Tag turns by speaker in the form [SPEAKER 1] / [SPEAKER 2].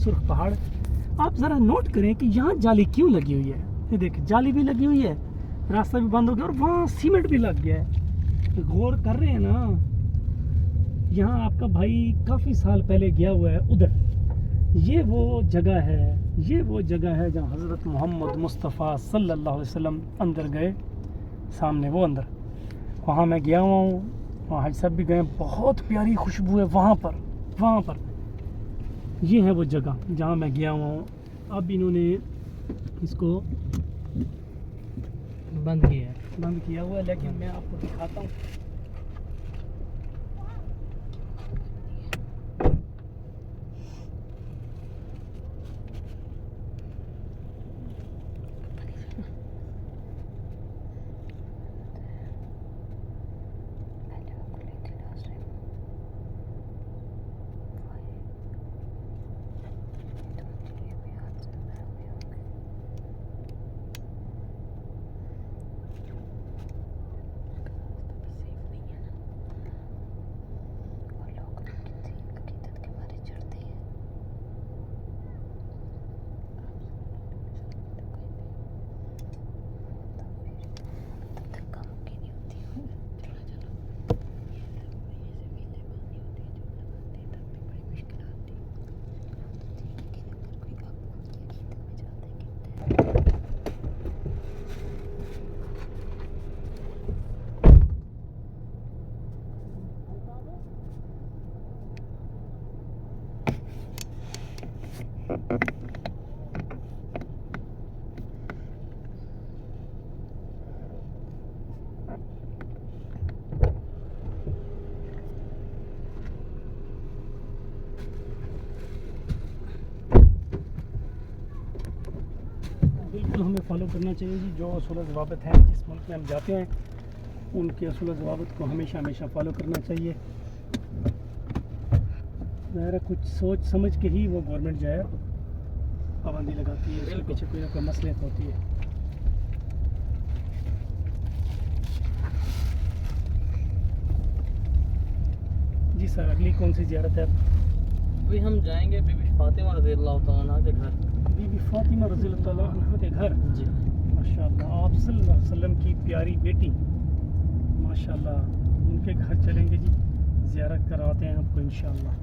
[SPEAKER 1] सुर्ख पहाड़। आप ज़रा नोट करें कि यहाँ जाली क्यों लगी हुई है। ये देखिए जाली भी लगी हुई है, रास्ता भी बंद हो गया और वहाँ सीमेंट भी लग गया है। गौर कर रहे हैं ना, यहाँ आपका भाई काफ़ी साल पहले गया हुआ है उधर। ये वो जगह है, ये वो जगह है जहाँ हज़रत मोहम्मद मुस्तफ़ा सल्लल्लाहु अलैहि वसल्लम अंदर गए। सामने वो अंदर, वहाँ मैं गया हुआ हूँ, वहाँ हाजी साहब भी गए। बहुत प्यारी खुशबू है वहाँ पर। ये है वो जगह जहाँ मैं गया हुआ हूँ। अब इन्होंने इसको बंद किया हुआ है, लेकिन मैं आपको दिखाता हूँ। बिल्कुल हमें फॉलो करना चाहिए जी, जो असूल ज़वाबित हैं जिस मुल्क में हम जाते हैं उनके असूल ज़वाबित को हमेशा फॉलो करना चाहिए। ज़ाहिर कुछ सोच समझ के ही वो गवर्नमेंट जो है पाबंदी लगाती है, इसके पीछे कोई ना कोई मसलियत होती है। जी सर, अगली कौन सी ज़ियारत है?
[SPEAKER 2] अभी हम जाएंगे बीबी फातिमा रज़ियल्लाहु तआला के घर।
[SPEAKER 1] बीबी फातिमा रज़ियल्लाहु तआला के घर
[SPEAKER 2] जी
[SPEAKER 1] माशाअल्लाह, आप सल्लल्लाहु अलैहि वसल्लम की प्यारी बेटी माशाअल्लाह, उनके घर चलेंगे जी, ज़ियारत करवाते हैं आपको इंशाअल्लाह।